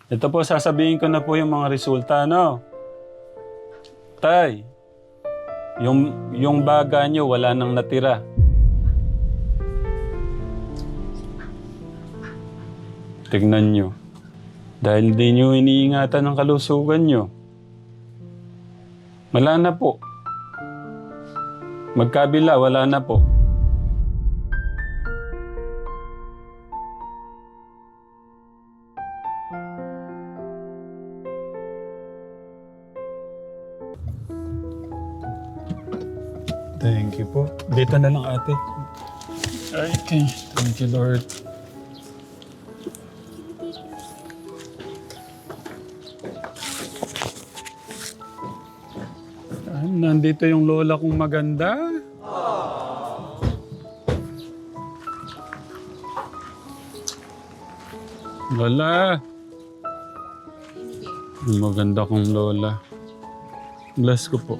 Ito po, sasabihin ko na po yung mga resulta, no? Tay, yung baga nyo, wala nang natira. Tignan nyo. Dahil di nyo iniingatan ng kalusugan nyo. Wala na po. Magkabila, wala na po. Thank you po. Dito na lang ate. Okay. Thank you, Lord. Nandito yung lola kong maganda. Lola. Yung maganda kong lola. Bless ko po.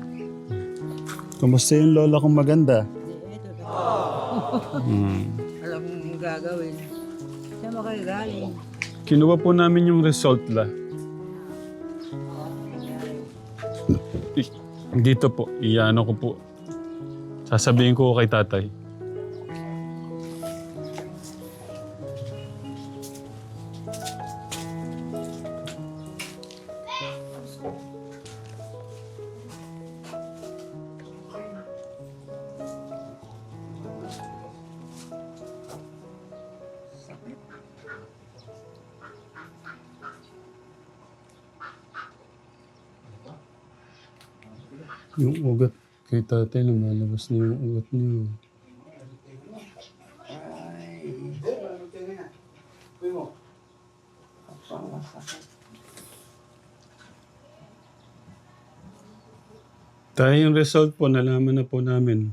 Kamusta yung lola kong maganda? Ito na. Hmm. Alam mo yung gagawin. Saan mo kayo galing? Kinuha po namin yung result la. Dito po, iano ko po. Sasabihin ko kay tatay. Yung ugat kay tatay, lumalabas na yung ugat niyo. Tayo yung result po, nalaman na po namin.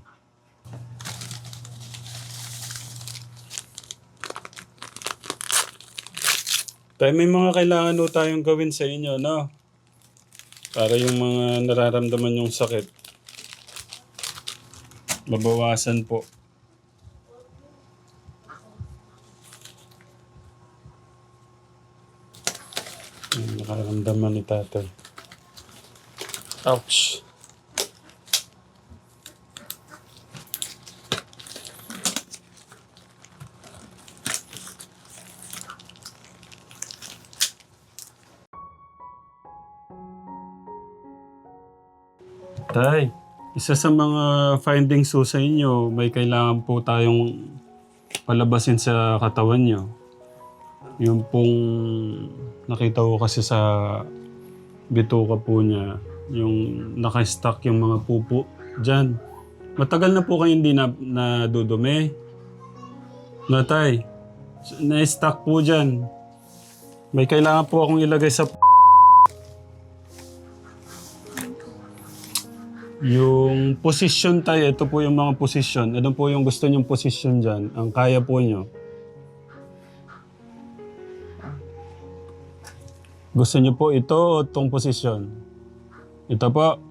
Tayo may mga kailangan po tayong gawin sa inyo, no? Para yung mga nararamdaman yung sakit, mabawasan po. Yung nararamdaman ni tatay. Ouch! Tay, isa sa mga findings po sa inyo, may kailangan po tayong palabasin sa katawan nyo. Yung pong nakita ko kasi sa bituka po niya, yung naka-stuck yung mga pupo dyan. Matagal na po kayo hindi nadudumi. No, tay, na-stuck po dyan. May kailangan po akong ilagay sa yung position tayo, ito po yung mga position. Ano po yung gusto nyong position dyan? Ang kaya po nyo. Gusto nyo po ito o itong position? Ito po.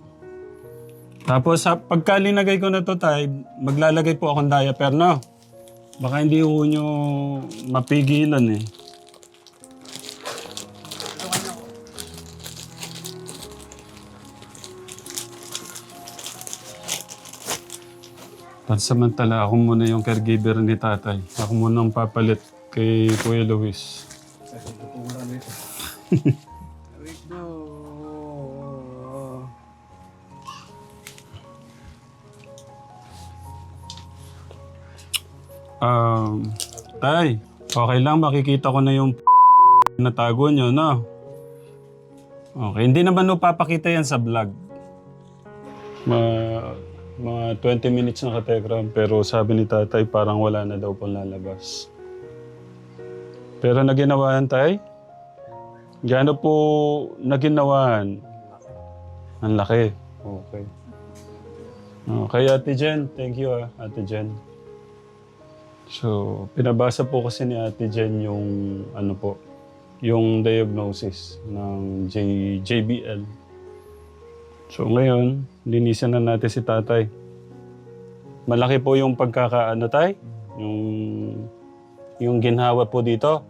Tapos pagka linagay ko na to tayo, maglalagay po akong diaper, no? Baka hindi po nyo mapigilan eh. Pansamantala, ako muna yung caregiver ni tatay. Ako muna ang papalit kay Kuya Luis. Tay, okay lang, makikita ko na yung natago nyo, no? Okay, hindi naman papakita yan sa vlog. Mga 20 minutes na katekram, pero sabi ni tatay parang wala na daw pong lalabas. Pero naginawaan tay? Gaano po naginawaan? Ang laki. Okay. Okay, Ate Jen. Thank you, Ate Jen. So, pinabasa po kasi ni Ate Jen yung ano po, yung diagnosis ng JBL. So ngayon, linisan na natin si tatay. Malaki po yung pagkakaano tay? Yung ginhawa po dito.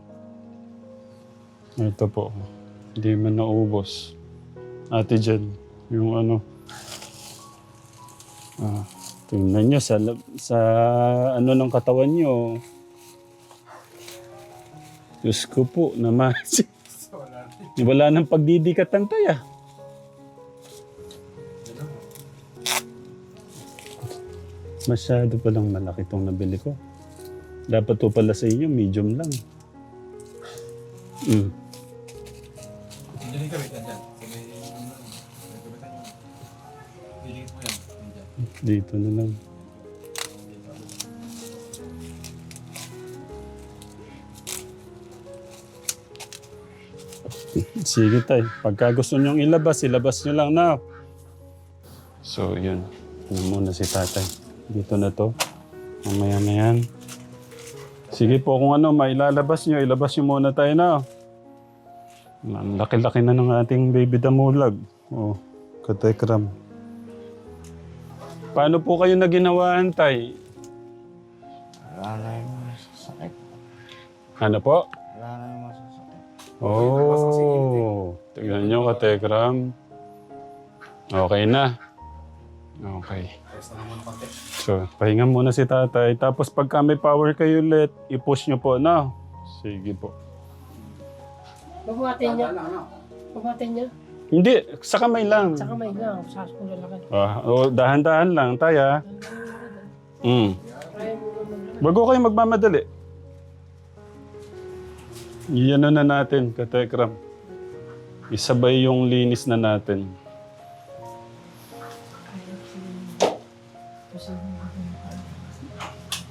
Ito po. Hindi man naubos. Ate Jen, yung ano. Tingnan nyo sa ano ng katawan nyo. Diyos ko po naman. Wala nang pagdidikatan tayo. Masyado palang malaki itong nabili ko. Dapat to pala sa inyo, medium lang. Hindi kami dyan. Didikit mo yan. Dito na lang. Sige tay. Pagka gusto nyong ilabas nyo lang na. So, yun. Ano muna si tatay. Dito na to. Mamaya na yan. Sige po kung ano, mailalabas nyo. Ilabas nyo muna tayo na. Ang laki-laki na ng ating baby damulag. Oh, katekram. Paano po kayo naginawahan, tay? Wala na yung masasakit. Ano po? Wala na yung masasakit. Oh, tignan nyo, katekram. Okay na. Okay. So, pahinga muna si tatay. Tapos pagka may power kayo ulit, i-push nyo po na. Sige po. Babuhatin niya. Babuhatin niya. Hindi, sa kamay lang. Sa kamay lang. Sa ko lalaki. Dahan-dahan lang, taya. Bago kayo magmamadali. Iyan na natin, katekram. Isabay yung linis na natin.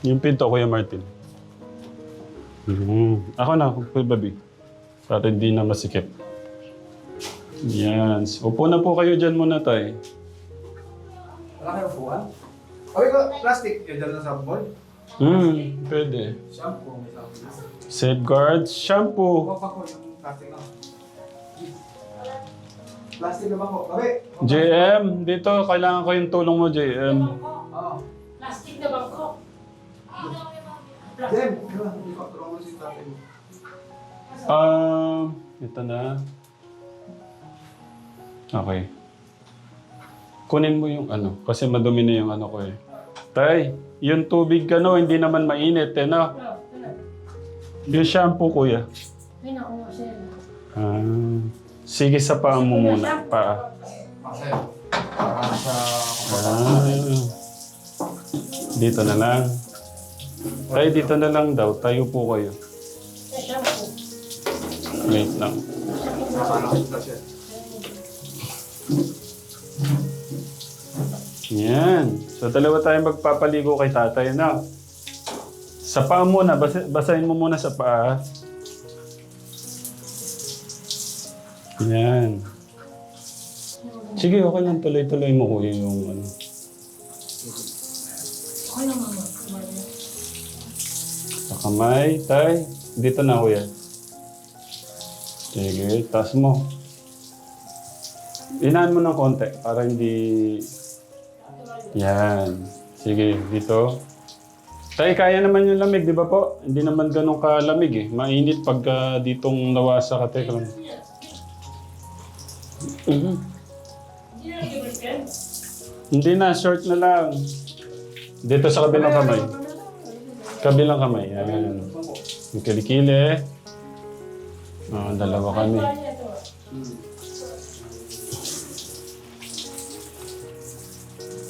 Yung pinto, Kuya Martin. Ako na, Kuya Babi. Para hindi na masikip. Yan. Upo na po kayo dyan muna, tay. Wala kayo upuan? Okay ko, plastic. Yung dyan na sa board. Pwede. Shampoo. May shampoo. Safeguards, shampoo. Baka ko yung plastic lang. Plastic na ba ko? Okay. JM, dito, kailangan ko yung tulong mo, JM. Oo. Plastic na bangko. Jem, hindi ko. Tulungan mo si tatay mo. Ito na. Okay. Kunin mo yung ano, kasi madumi na yung ano ko eh. Tay, yung tubig ka no, hindi naman mainit eh no? Yung shampoo, kuya. Ay, naku, sir. Sige, sa paa mo muna. Paa. Kasi, para sa... Dito na lang. Tay, dito na lang daw. Tayo po kayo. Shampoo. Wait lang. Yan. So, dalawa tayo magpapaligo kay tatay na. Sa paa muna. Basahin mo muna sa paa. Yan. Sige, okay lang. Tuloy-tuloy mo kuya yung ano. Okay lang, mama. Sa kamay, tay. Dito na kuya. Sige, taas mo. Inaan mo ng konti para hindi... Yan. Sige, dito. Tay, kaya naman yung lamig, di ba po? Hindi naman ganun kalamig eh. Mainit pagka ditong nawasa ka, tekram. Hindi na, short na lang. Dito sa kabilang kamay. Kabilang kamay. Yan. Yung kilikili. Dalawa kami.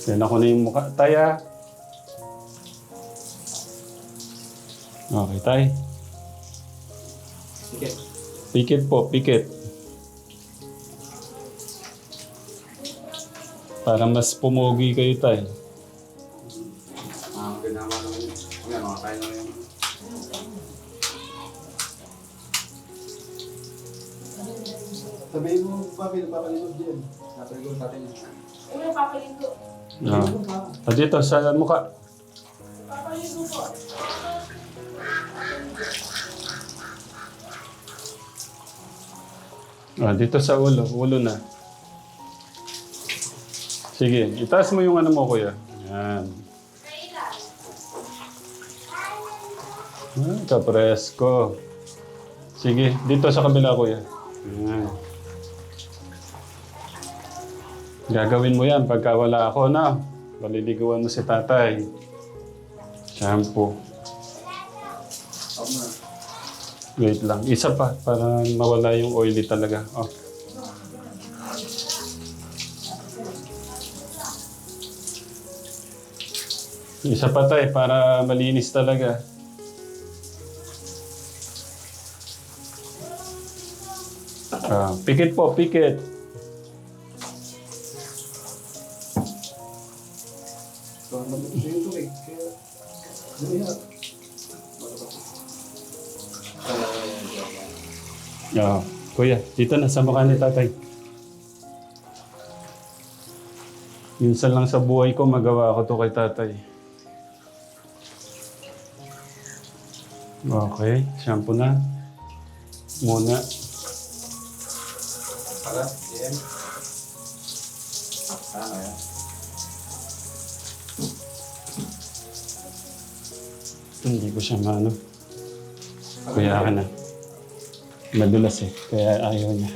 Yan ako na yung mukha. Taya. Okay, tay. Pikit. Pikit po, pikit. Para mas pumogi kayo, tay. Ginawa naman yun. Ngayon, makakain na yun. Sabihin mo, Papi, nagpapaligot din. Napaligot natin yun. Ano, papaligo? Dito, sa mukha. Papaligo po. Dito sa ulo. Ulo na. Sige, itaas mo yung ano mo, kuya. Yan. Kapresko. Sige, dito sa kabila, kuya. Yan. Gagawin mo yan pagka wala ako, na. Baliliguan mo si tatay. Shampoo. Wait lang. Isa pa para mawala yung oily talaga. Oh. Isa pa tayo para malinis talaga. Pikit po, pikit. So, mabuti yung tubig. Kaya, ano yan? Kuya, dito na sa mukha ni tatay. Minsan lang sa buhay ko magawa ko to kay tatay. Okay, shampoo na. Muna. Para, yan. Ano yan? Hindi ko siya maano. Kuya ka na. Madulas eh, kaya ayaw niya.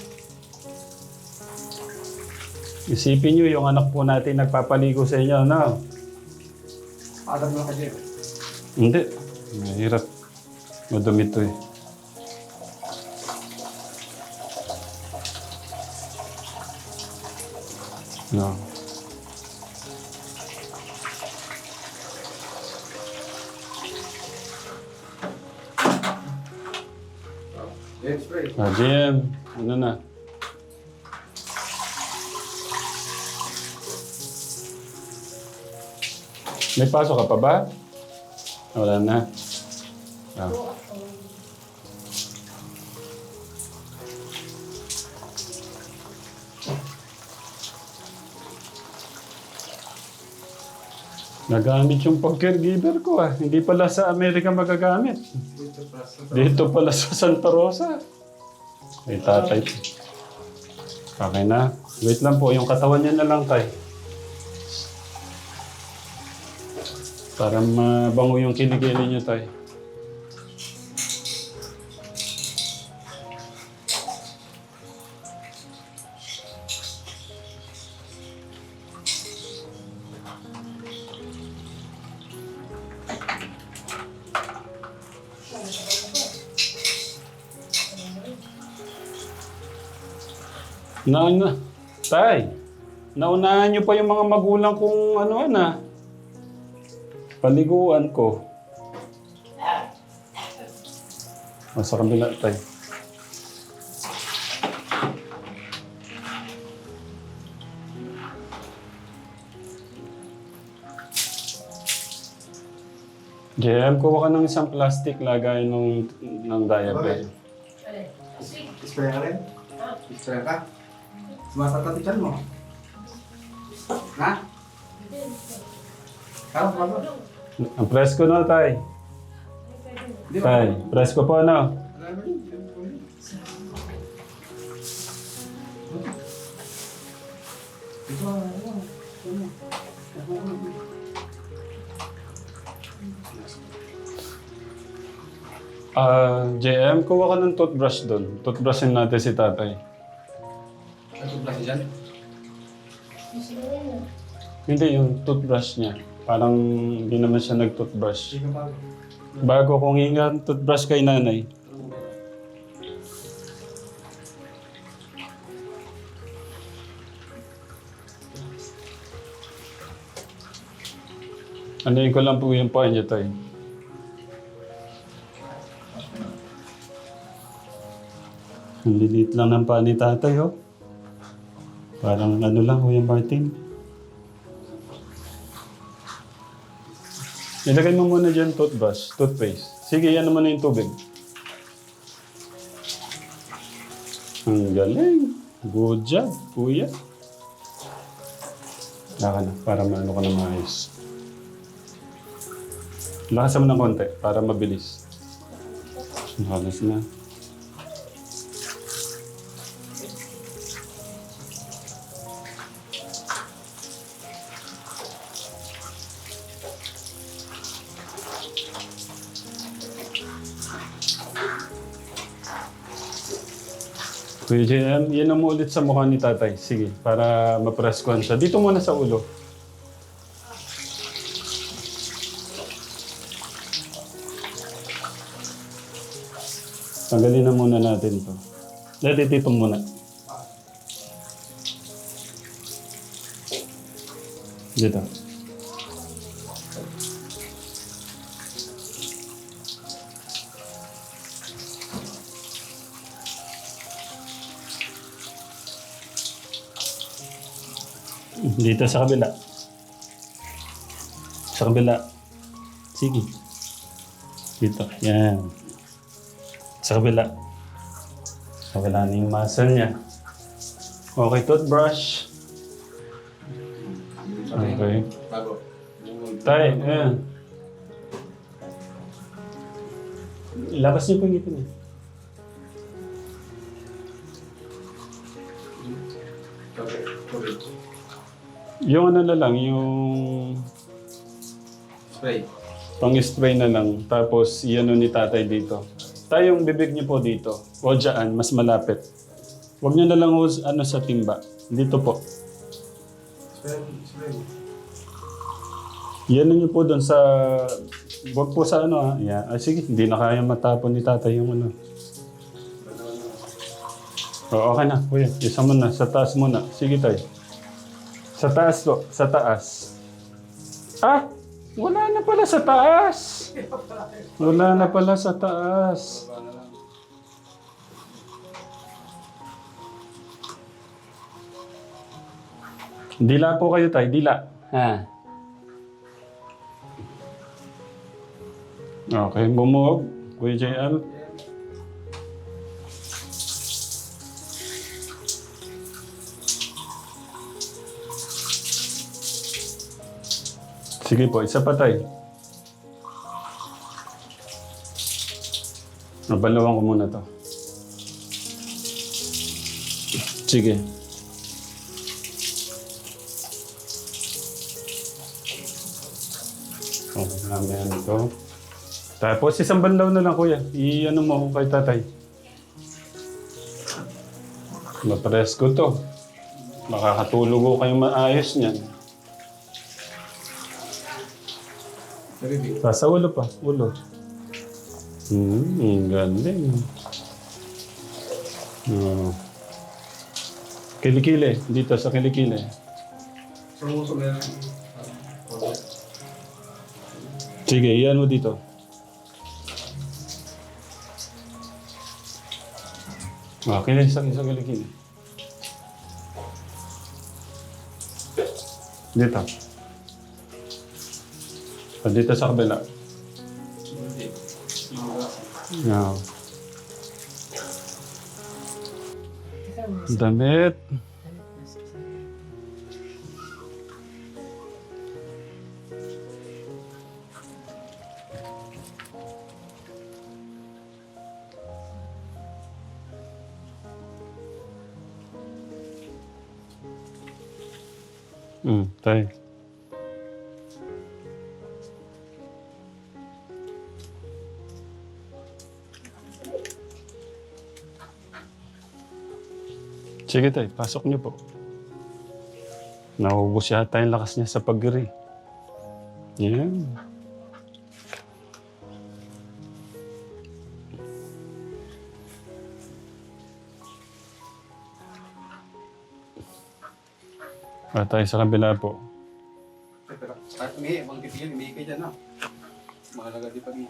Isipin niyo yung anak po natin nagpapaligo sa inyo, no? Adam lang ka dyan. Hindi. Mahirap. Madumi to eh. No. Yan, spray. JM, ano na? May pasok ka pa ba? Wala na. Ah. Nagamit yung pag-caregiver ko ah. Hindi pala sa Amerika magagamit. Dito pala sa Santa Rosa. Ay, tatay. Okay na. Wait lang po. Yung katawan niya na lang tayo. Para mabango yung kiligili niyo tayo. Tay, naunahan niyo pa yung mga magulang kong ano na. Paliguan ko. Sa kabila, tay. JM, kuha ka ng isang plastic lagay ng diaper. Spray ka rin? Spray ka? Sumasakit dyan mo. Ha? Kala ko ba? Ang presko na, tay. Hindi ba? Tay, presko po, ano? Alam mo yun? Ito, JM, kuha ka ng toothbrush doon. Toothbrushin natin si tatay. Ito pala dyan? Hindi, yung toothbrush niya. Parang hindi naman siya nag-toothbrush. Hindi ka pa. Bago kong hingan toothbrush kay nanay. Anuin ko lang po yung paa niya, tay. Ang lilit lang ng paa ni tatay, oh. Parang ano lang, Kuya Martin. Ilagay mo muna dyan toothbrush, toothpaste. Sige, yan naman na yung tubig. Ang galing. Good job, kuya. Laka na, para maano ka na maayos. Lakasan mo ng konti, para mabilis. Nakalas na. Kuya JM, yan mo ulit sa mukha ni tatay. Sige, para mapreskuhan siya. Dito muna sa ulo. Tanggalin na muna natin to. Dito muna. Dito. Dito sa kabila. Sa kabila. Sige. Dito. Yan. Sa kabila. Sa kabila na yung muscle niya. Okay, toothbrush. Okay. Bago. Tay, ayan. Labas niyo po yung ngipin niya. Okay. Okay. Yung ano na lang, yung Spray. pang-spray na lang. Tapos, iano ni tatay dito. Tayong bibig niyo po dito. O dyan, mas malapit. Huwag niyo na lang ano sa timba. Dito po. Spray. Spray. Iano niyo po doon sa... Huwag po sa ano ha. Yeah. Ah, sige, hindi na kaya matapon ni tatay yung ano. O, okay na, kuya. Isa mo na. Sa taas muna. Sige tayo. Sa taas po. Sa taas. Ah! Wala na pala sa taas. Wala na pala sa taas. Dila po kayo tayo. Dila. Ha. Okay, bumuhog. Kuya JL. Sige po, isa pa tayo. Nabalawan ko muna to. Sige. Okay, namin ito. Tapos isang banlaw na lang kuya. I-ano mo kay tatay. Mapares ko to. Makakatulog ko kayong maayos niyan. Narinig. Sa ulo pa. Ulo. Galing. Oh. Kilikili. Dito sa kilikili. Sumusok na yan. Sige, iyan mo dito. Okay, sa kilikili. Dito. Dito sa kabila. Yeah. Damit. Tayo. Sige tayo, pasok niyo po. Naubos yata yung lakas niya sa pag-iri. Yan. Tayo sa kabila po. Pero, kahit umihi, mga titigil, umihi kayo dyan, no? Mahalaga di pag-ihi.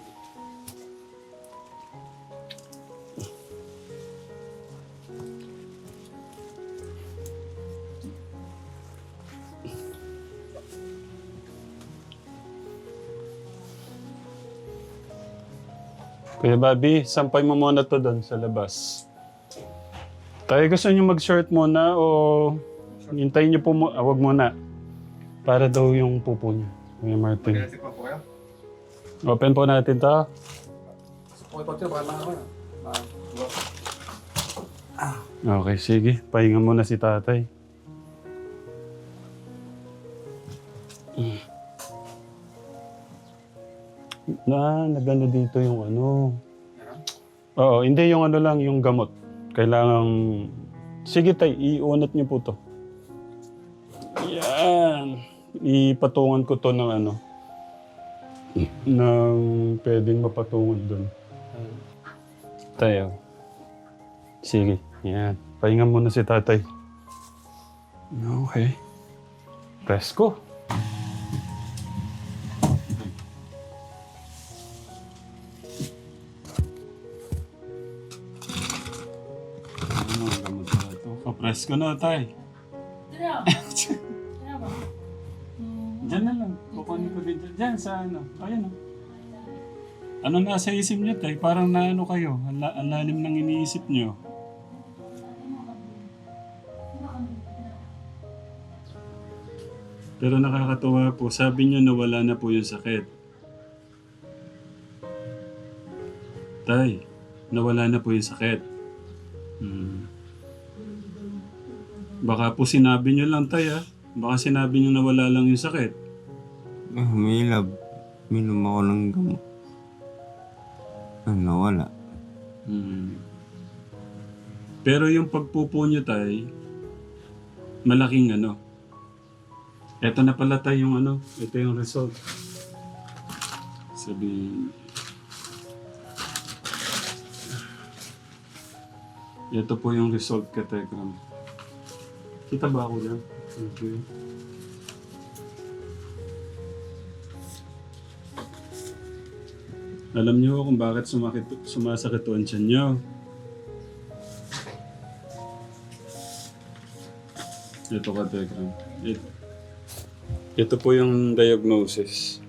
Kuya Bobby, sampay mo muna to doon sa labas. Tayo gusto niyo mag-short muna o hintayin niyo po wag muna. Para daw yung pupo niya. Kuya Martin. Pag-ilasip pa po kayo. Open po natin to. Okay, pag siya, baka naman. Okay, sige. Pahinga muna si tatay. Nagano dito yung ano. Oo, hindi yung ano lang, yung gamot. kailangan... Sige tay, iunat niyo po to. Yan. Ipatungan ko to ng ano. Ng pwedeng mapatungan doon. Tayo. Sige, yan. Pahinga muna si tatay. Okay. Presko. Ano, gamot na ito. Papresko na, tay. Tira. Tira ba? Diyan na lang. Kukunin ko din dyan. Diyan sa ano. Ayan o. Ano nasa isip niyo, tay? Parang naano kayo. Ang lalim ng iniisip niyo. Pero nakakatuwa po. Sabi niyo nawala na po yung sakit. Tay, nawala na po yung sakit. Baka po sinabi niyo lang, tay, ha? Baka sinabi niyo nawala lang yung sakit. Humilab. Minom ako ng gamot. Nawala. Pero yung pagpupo niyo, tay, malaking ano. Ito na pala tayo yung ano. Ito yung result. Sabi... Ito po yung result ka, Tekram. Kita ba ako dyan? Okay. Alam niyo kung bakit sumasakit ang tiyan niyo. Ito ka, Tekram. Ito po yung diagnosis.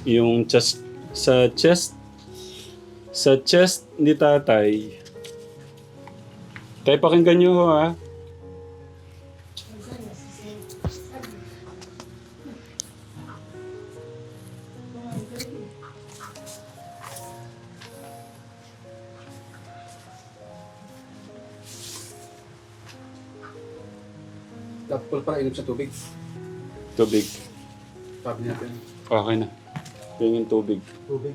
Yung sa chest ni tatay. Tay, pakinggan niyo ho, ha. Dapat pala inom sa tubig. Tubig. Sabi natin. Okay na. Yung tubig. Tubig.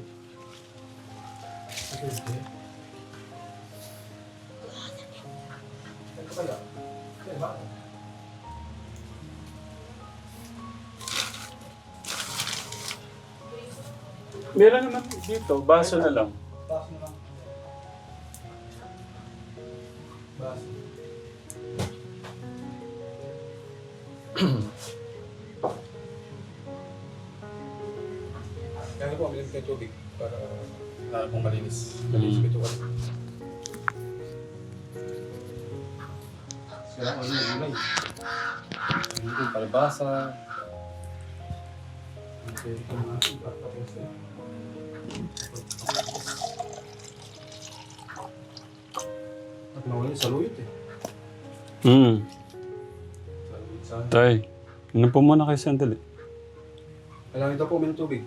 Meron naman dito. Baso na lang. Baso na lang. Baso. Kaya po, uminom kayo tubig para kung malinis. Malinis ko ito. Kaya ano yung ulay? Hindi yung palabasa. Okay, ito na natin. Tapos at nawala yung saluyot eh. Hmm. Saluyot sa... Tay, ano po muna kayo sandali? Kailangan ito po uminom tubig.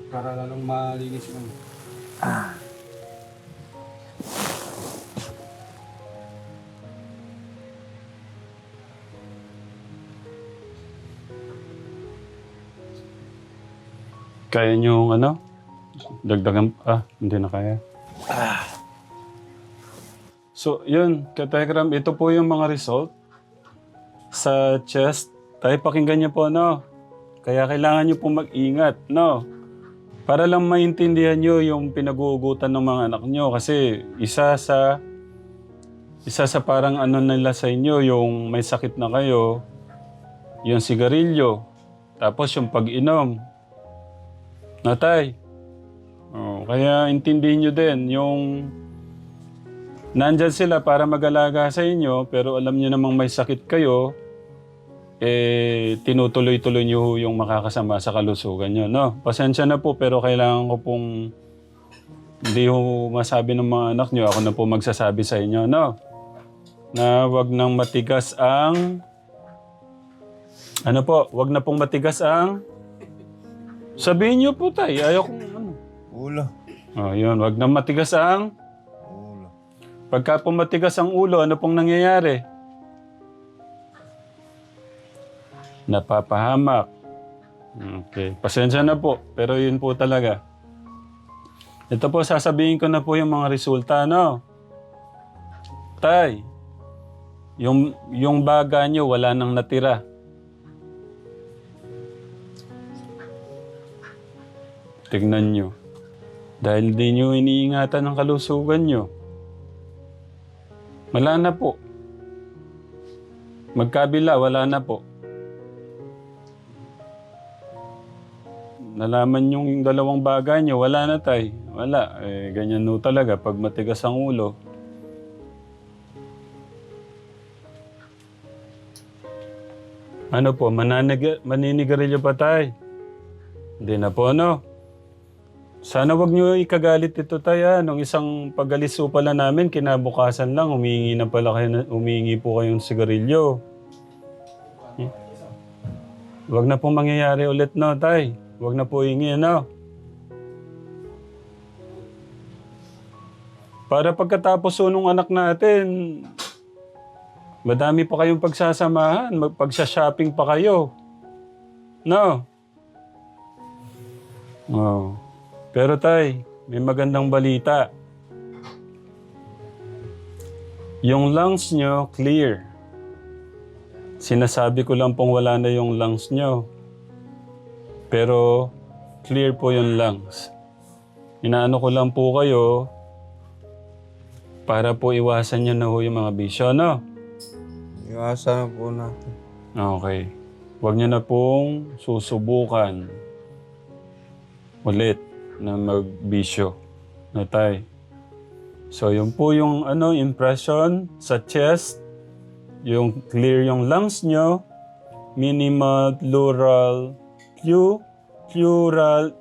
Para lalong malinis yung ano. Kaya niyo ano? Dagdagan, hindi na kaya. So, yun, Katekram, ito po yung mga result sa chest. Tayo pakinggan niyo po, no? Kaya kailangan niyo po mag-ingat, no? Para lang maintindihan niyo yung pinaguugutan ng mga anak niyo. Kasi isa sa parang ano nila sa inyo, yung may sakit na kayo, yung sigarilyo, tapos yung pag-inom. Natay. Kaya intindihin nyo din, yung nandyan sila para mag-alaga sa inyo, pero alam nyo namang may sakit kayo, tinutuloy-tuloy nyo yung makakasama sa kalusugan nyo, no? Pasensya na po, pero kailangan ko pong hindi ho masabi ng mga anak nyo, ako na po magsasabi sa inyo, no? Na wag nang matigas ang... Ano po, wag na pong matigas ang... Sabihin niyo po, tay. Ayaw kong ano. Ulo. Yun. Wag nang matigas ang... Ulo. Pagka po matigas ang ulo, ano pong nangyayari? Napapahamak. Okay. Pasensya na po. Pero yun po talaga. Ito po, sasabihin ko na po yung mga resulta, no? Tay, yung baga nyo, wala nang natira. Tignan nyo. Dahil di nyo iniingatan ang kalusugan nyo. Wala na po. Magkabila, wala na po. Nalaman yung dalawang bagay nyo, wala na tay. Wala. Ganyan no talaga pag matigas ang ulo. Ano po, maninigarilyo pa tay? Hindi na po, ano? Sana wag nyo ikagalit ito tay, nung isang pag-alis po pala namin, kinabukasan lang, humingi po kayong sigarilyo. Wag na po mangyayari ulit, no, tay? Wag na po hingi, no? Para pagkatapos nung anak natin, madami pa kayong pagsasamahan, pagsha-shopping pa kayo. No? Oh. Pero tay, may magandang balita. Yung lungs nyo, clear. Sinasabi ko lang pong wala na yung lungs nyo. Pero, clear po yung lungs. Inaano ko lang po kayo para po iwasan nyo na ho yung mga bisyo, no? Iwasan na po natin. Okay. Huwag nyo na pong susubukan ulit na magbisyo. No, tay? So, yun po yung impression sa chest. Yung clear yung lungs nyo. Minimal pleural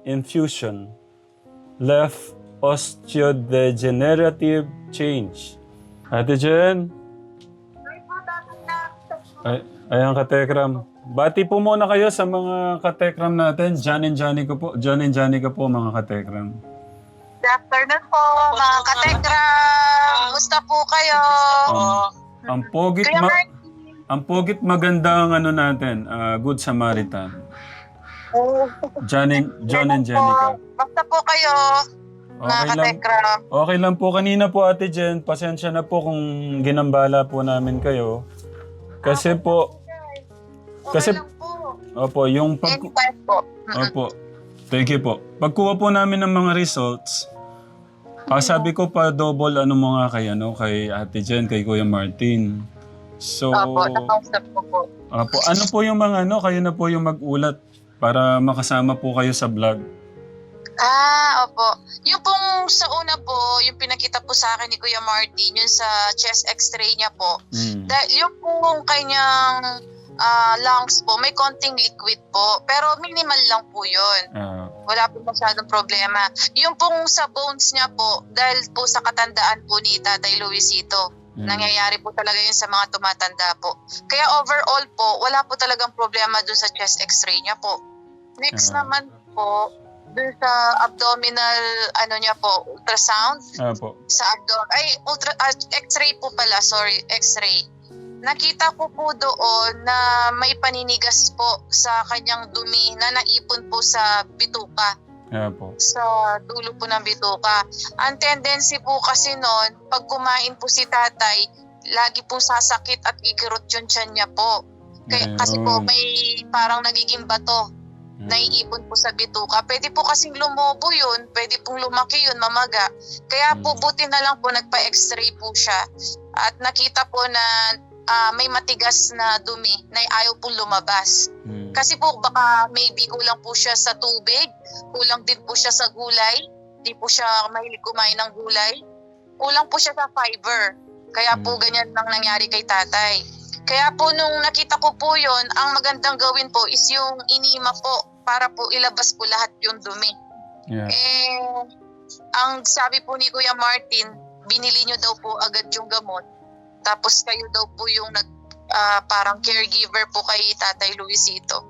infusion. Left osteodegenerative change. Ate Jen? Ayan, katekram. Bati po muna kayo sa mga katekram natin. John and Johnny ko po, mga katekram. Good afternoon po, mga katekram. Musta po kayo? Ang pogit Kuya Mark. ang pogit magandang natin, Good Samaritan. John and Jenica. Basta po kayo, mga Okay lang. katekram. Okay lang po. Kanina po, Ate Jen, pasensya na po kung ginambala po namin kayo. Kasi po, Okay lang po. opo, yung Anytime po. Opo. Thank you po. Pagkuha po namin ng mga results, sabi ko pa double mga kay Ate Jen, kay Kuya Martin. So, Opo, nakausap ko po. opo, ano po yung mga kayo na po yung mag-ulat para makasama po kayo sa vlog. Opo. Yung pong sa una po, yung pinakita po sa akin ni Kuya Martin, yung sa chest x-ray niya po. Yung pong kanyang lungs po, may konting liquid po. Pero minimal lang po yun. Wala po masyadong problema. Yung pong sa bones niya po, dahil po sa katandaan po ni Tatay Luisito, nangyayari po talaga yun sa mga tumatanda po. Kaya overall po, wala po talagang problema dun sa chest x-ray niya po. Next naman po, dun sa abdominal, niya po, ultrasound. Opo. Sa x-ray po pala, sorry, x-ray. Nakita ko po doon na may paninigas po sa kanyang dumi na naipon po sa bituka. Opo. Sa dulo po ng bituka. Ang tendency po kasi noon, pag kumain po si tatay, lagi po sasakit at ikirot yung tiyan niya po. Kasi po may parang nagiging bato naiipon po sa bituka. Pwede po kasing lumobo yun, pwede pong lumaki yun, mamaga. Kaya po buti na lang po nagpa-x-ray po siya. At nakita po na may matigas na dumi na ayaw po lumabas. Kasi po baka maybe kulang po siya sa tubig, kulang din po siya sa gulay, di po siya mahilig kumain ng gulay, kulang po siya sa fiber. Kaya po ganyan lang nangyari kay tatay. Kaya po nung nakita ko po yon, ang magandang gawin po is yung inima po para po ilabas po lahat yung dumi. Yeah. Ang sabi po ni Kuya Martin, binili nyo daw po agad yung gamot. Tapos kayo daw po yung parang caregiver po kay Tatay Luisito.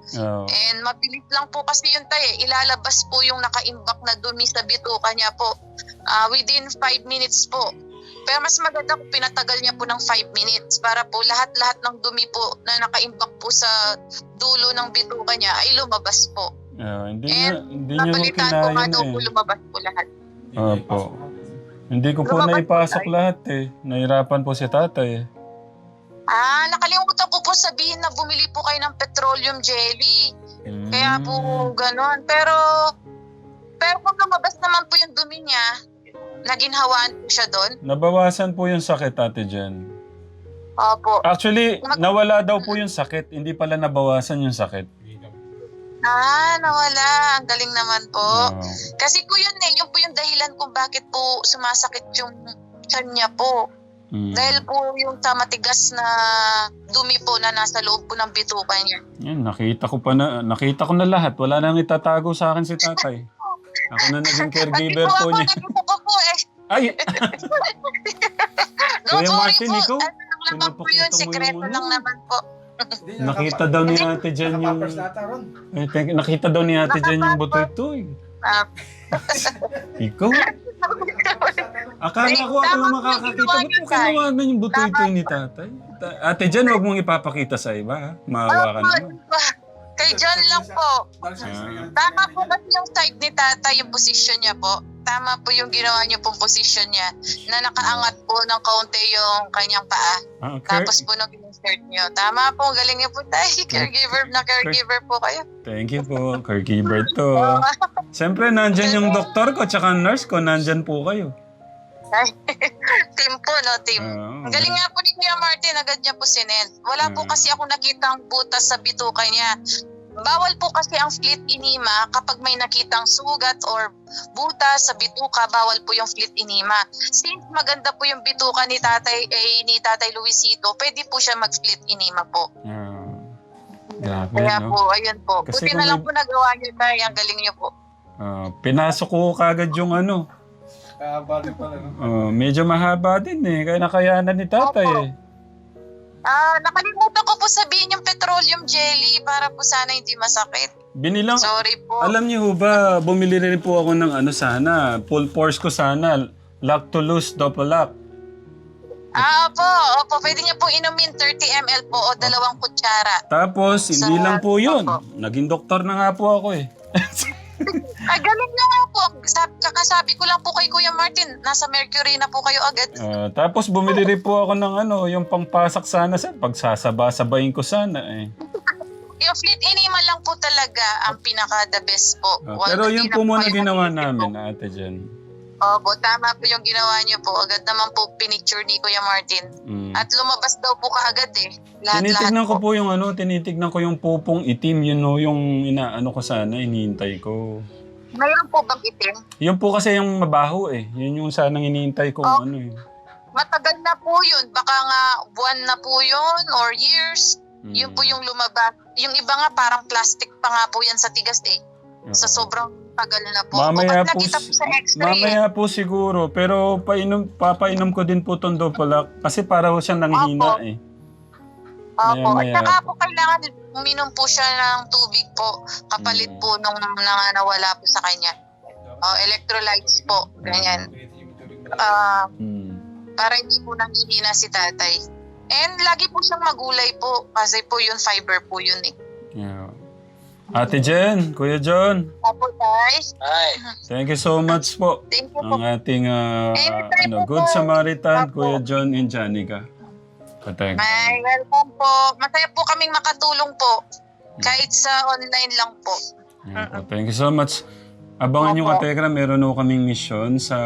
And mabilis lang po kasi yun tayo. Ilalabas po yung naka-imbak na dumi sa bituka niya po. Within 5 minutes po. Pero mas maganda kung pinatagal niya po ng 5 minutes para po lahat-lahat ng dumi po na naka-imbak po sa dulo ng bituka niya ay lumabas po. Hindi niya napalitan ko nga daw po kinayan lumabas po lahat. Opo. Hindi ko po Lumabas naipasok po, lahat eh. Nahirapan po si tatay eh. Nakalimutan ko po sabihin na bumili po kayo ng petroleum jelly. Kaya po ganon. Pero kung lumabas naman po yung dumi niya, naginhawaan po siya doon. Nabawasan po yung sakit, Ate Jen. Opo. Actually, nawala daw po yung sakit. Hindi pala nabawasan yung sakit. Nawala. Ang galing naman po. Oo. Kasi po yun yun po yung dahilan kung bakit po sumasakit yung tiyan niya po. Dahil po yung matigas na dumi po na nasa loob po ng bituka niya. Yan, nakita ko na lahat. Wala nang itatago sa akin si tatay. Ako na naging caregiver po niya. Nagpo ko po eh. Ay! Don't Kuya worry Martin, po. ikaw? Ano lang naman po yun. Pinapakita mo Sekreto yung lang ano. naman po. Nakita daw ni Ate Jen yung... Nakapampers na ata, Ron. Nakita daw ni Ate Jen yung butoy-toy. Ah, Ikaw? Akala ko ako lang makakakita. Ba't mo kinawanan yung butoy-toy ni tatay? Ate Jen, huwag mong ipapakita sa iba, ha? Maawa ka naman. Kay John lang po. Tama po kasi yung side ni tata, yung position niya po. Tama po yung ginawa niyo pong position niya na nakaangat po ng kaunti yung kanyang paa. Okay. Tapos po nung insert niyo. Tama po, galing niyo po tayo. Caregiver po kayo. Thank you po. Caregiver to. Siyempre, nandyan yung doktor ko tsaka nurse ko. Nandyan po kayo. Team po, no? Team. Ang galing nga po ni Kuya Martin, agad niya po sinend. Wala po kasi ako nakitang butas sa bituka niya. Bawal po kasi ang split enema kapag may nakitang sugat or butas sa bituka, bawal po yung split enema. Since maganda po yung bituka ni Tatay Luisito, pwede po siya mag-split enema po. Grabe, Kaya no? po, ayun po. Kasi Buti kung na lang may- po nagawa niyo tayo. Ang galing niyo po. Pinasok ko kagad yung ano. Bali pala, no? Medyo mahaba din eh. Kaya nakayanan ni tatay eh. Nakalimutan ko po sabihin yung petroleum jelly para po sana hindi masakit. Binilang, Sorry po. alam niyo ho ba, bumili rin po ako ng ano sana, full force ko sana, lactulose Dopalac. Opo, pwede niyo pong inumin 30 ml po o 2 kutsara. Tapos, hindi lang po yun. Opo. Naging doktor na nga po ako eh. Galing na nga po. Kakasabi ko lang po kay Kuya Martin, nasa Mercury na po kayo agad. Tapos bumili rin po ako ng ano, yung pangpasak sana sa pagsasaba-sabayin ko sana eh. Yung split enema lang po talaga ang pinaka-the best po. Pero Hindi yun na po muna kayo ginawa mag-isip namin, po. Ate Jen. Opo, tama po yung ginawa niyo po. Agad naman po pinicture ni Kuya Martin. At lumabas daw po kaagad eh. Lahat-lahat Tinitignan ko po. po yung ano, tinitignan ko yung pupong itim, yun no, yung inaano ko sana, hinihintay ko. Mayroon po bang itim? Yun po kasi yung mabaho eh. Yun yung sanang hinihintay ko ano eh. Matagal na po yun. Baka nga buwan na po yun or years. Yun po yung lumabas. Yung iba nga parang plastic pa nga po yan sa tigas eh. Sa sobrang tagal na po. Mamaya Bakit po, nakita po sa x-ray eh. mamaya po siguro, pero papainom ko din po itong Dopalac kasi para ho siyang nanghina Opo. eh. Opo. At Maya-maya saka po. po kailangan uminom po siya ng tubig po. Kapalit po nung nawala po sa kanya. Electrolytes po. Ganyan. Para hindi po nanghihina si tatay. And lagi po siyang magulay po. Kasi po yun, fiber po yun eh. Yeah. Ate Jen, Kuya John, Opo, tay. thank you so much po. Thank you po. Ang ating Anytime po Good po. Samaritan, Opo. Kuya John and Janica. Patay. Ay, welcome po. Masaya po kaming makatulong po. Kahit sa online lang po. Yeah, po. Thank you so much. Abangan nyo Opo. Kategra, meron ho kaming mission sa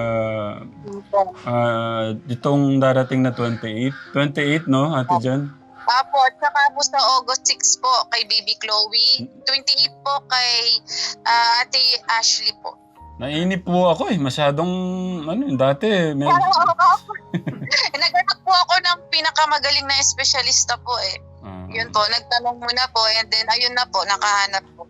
ditong darating na 28. 28, no, Ate Jen? Apo, at saka po sa August 6 po kay Baby Chloe. 28 po kay Ate Ashley po. Nainip po ako eh. Masyadong, dati, medyo... Naghanap po ako ng pinakamagaling na espesyalista po eh. Yun po, nagtanong muna po and then ayun na po, nakahanap po.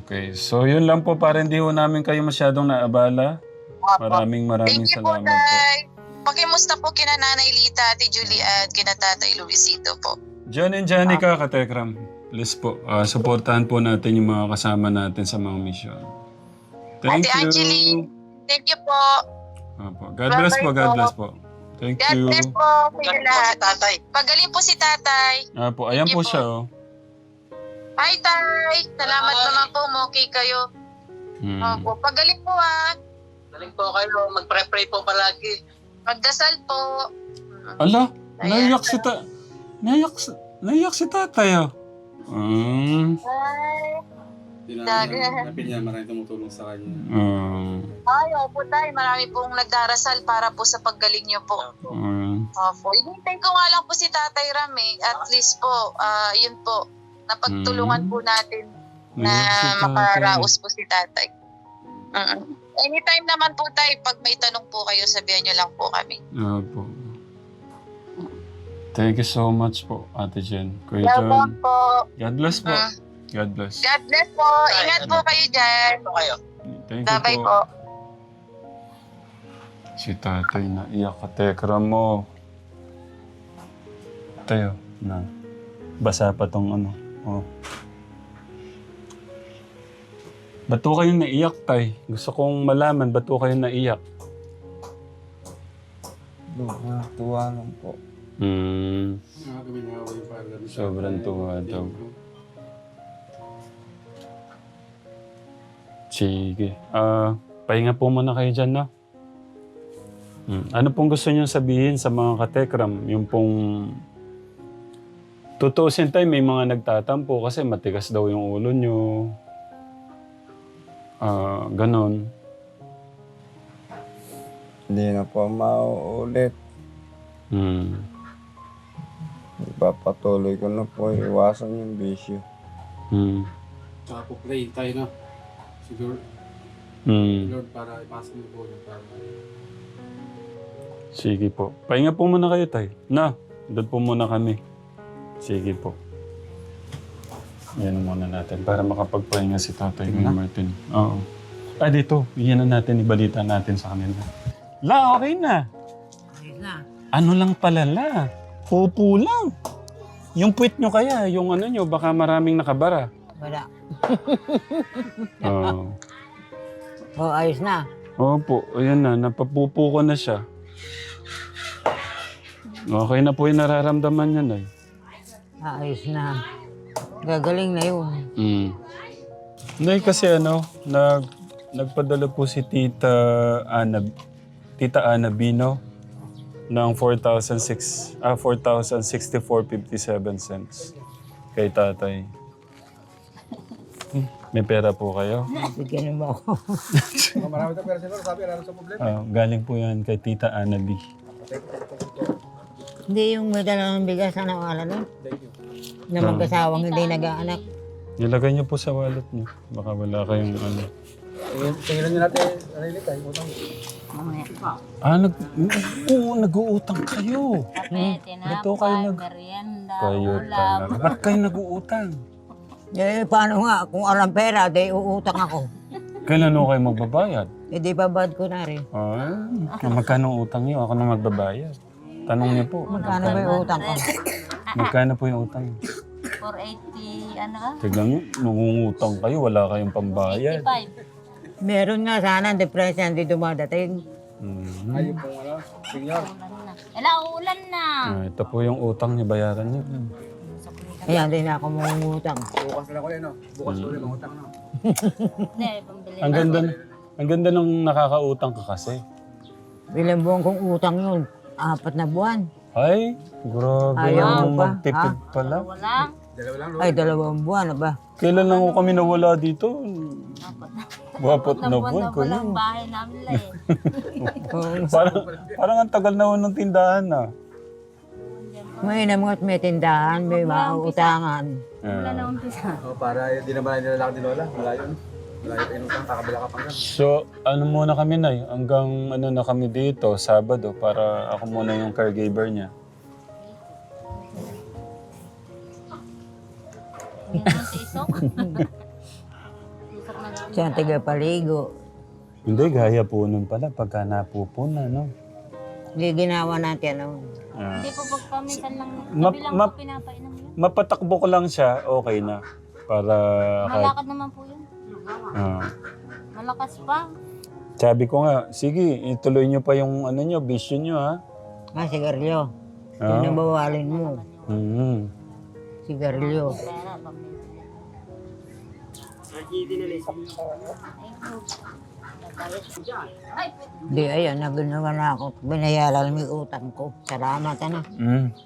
Okay. So, yun lang po para hindi ho namin kayo masyadong naabala. Opo. Maraming Thank you po, salamat po. Tay. Pakimusta po kina Nanay Lita, Ate Julie at kina Tatay Luisito po. John and Janica, Katekram, please po, supportahan po natin yung mga kasama natin sa mga mission. Thank Ate you. Angeline, thank you po. Opo. God bless po, God bless po. Thank God you. bless po sa inyo lahat. Pagaling po si Tatay. Po, ayan Thank po you siya, po. oh. Hi, Tay. Salamat naman po, okay kayo. Opo, pagaling po ah. Galing po kayo. Magpre-pray po palagi. Magdasal po. Ala, Ayan. naiyak si tatay ah. Dahil- niya, maraming tumutulong sa kanya. Ay, opo tayo. Marami pong nagdarasal para po sa paggaling niyo po. Opo. Hinintay ko nga lang po si Tatay Ram eh. At least po, yun po, napagtulungan po natin na makaraos po si Tatay. Anytime naman po tayo, pag may tanong po kayo, sabihan niyo lang po kami. Opo. Thank you so much po, Ate Jen. Kuya Welcome John. po. God bless po. Mm. God bless. God bless po. Ingat po kayo dyan. Ito kayo. Thank you Bye-bye po. po. Si tatay na iyak ka, tekra mo. Tayo, na. Basa pa tong ano. Oh. Ba't po kayo naiyak, tay? Gusto kong malaman, ba't po kayo naiyak? Tuwa lang po. Sobrang tuwa daw. Sige. Pahinga po muna kayo dyan, no? Ano pong gusto niyo sabihin sa mga katekram? Yung pong... Tutuusin tayo, may mga nagtatampo kasi matigas daw yung ulo niyo. Ganon. Hindi na po mauulit. Ipapatuloy ko na po iwasan yung bisyo. Tsaka po pray tayo na. Siguro, Lord, para ipasok niyo po yung para. Sige po. Pahinga po muna kayo, tay. Na, doon po muna kami. Sige po. Yan muna natin para makapagpahinga si Tatay Martin. Oo. Dito. Yan na natin. Ibalita natin sa kanila. La, okay na. Ano lang pala, la? Pupo lang. Yung puwit nyo kaya, yung ano nyo, baka maraming nakabara. Wala. Oo. Ayos na. Opo, ayan na. Napapupo ko na siya. Okay na po yung nararamdaman niya, Nay. Ayos na. Gagaling na yun. Nay, kasi nagpadala po si Tita Ana Bino ng 4,064.57 cents kay tatay. May pera po kayo? Bigyan mo ako. Marami tayong pera siguro, sabi, alam sa problema. Galing po yan kay Tita Ana B. Hindi yung may dala ng bigas na nawala nun. Na mag-asawang hindi nag-aanak. Nilagay niyo po sa wallet niyo. Baka wala kayong ano. Tingnan niyo natin, Rilit, tayo utang. Nag-uutang kayo. Ba't kayo Kayo talaga. Ba't kayo nag-uutang? Paano nga? Kung alam pera, di uutang ako. Kailan ho kayo magbabayad? Di babad ko na rin. Magkano ang utang niyo? Ako na magbabayad. Tanong niyo po. Magkano ba yung utang ko? Magkano po yung utang? 480, ano ka? Tignan niyo, nangungutang kayo, wala kayong pambayad. 85. Meron nga sana, depression hindi dumadating. Ayun po, senior. Wala, uulan na. Ito po yung utang niyo, bayaran niyo. Kaya hindi na ako mangungutang. Bukas na lang ulit, no? Bukas ulit, mga utang, no? Hindi, pambili. Ang ganda ng nakakautang ka kasi. Ilang buwan kong utang yun? 4 na buwan. Ay, grabe Ayaw naman pa, magtipid pala. Wala. Dalawa lang, Ay, 2 buwan na ba? Kailan lang kami nawala dito? Wapat na buwan ko Walang yun. bahay namin lang eh. Parang ang tagal na ng tindahan na. May namangat may tindahan, may mauutangan. Wala na umpisa. para di naman nilalaki ni Lola. Malayo, no? Malayo pa inutang, kakabila ka pang So, ano muna kami na hanggang ano na kami dito, Sabado, para ako muna yung caregiver niya. Yan naman si Isok. Isok na lang. Siya ang tagapaligo. Hindi, gaya po nun pala pagka napupuna, no? Hindi ginawa natin, ano. Hindi po pagpamisan lang. Ma- Sabi lang ma- po pinapainom yun. Mapatakbo ko lang siya, okay na. Para kahit... Malakad naman po yun. Malakas pa. Sabi ko nga, sige, ituloy nyo pa yung ano nyo, bisyo nyo, ha? Sigarilyo. Pinabawalin mo. Sigarilyo. Pera, pambili. Di, ayan, naginawa na ako. Binayaran mo yung utang ko. Salamat, ano.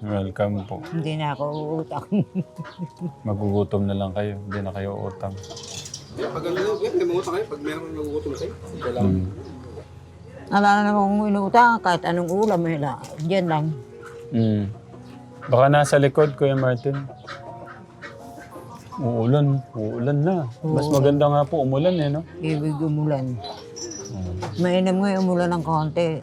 Welcome po. Hindi na ako uutang. Magugutom na lang kayo. Hindi na kayo utang. Pag ano, may mga utang kayo, pag meron nagugutom na kayo, kailangan. Wala na akong inutang, kahit anong ulam, hila. Diyan lang. Baka nasa likod, Kuya Martin. Uulan na. Mas maganda nga po umulan eh, no? Ibig umulan. Mainam nga yung umulan ng konti.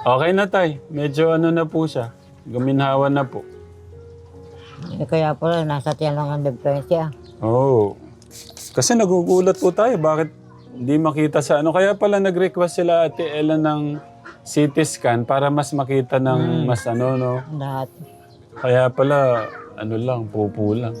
Okay na, Tay. Medyo ano na po siya. Guminhawa na po. Eh, kaya pala, nasa tiyan lang ang depresya. Oo. Kasi nagugulat po tayo. Bakit hindi makita sa ano? Kaya pala nag-request sila Ate Ella ng CT scan para mas makita ng mas ano, no? Lahat. Kaya pala, ano lang, pupo lang.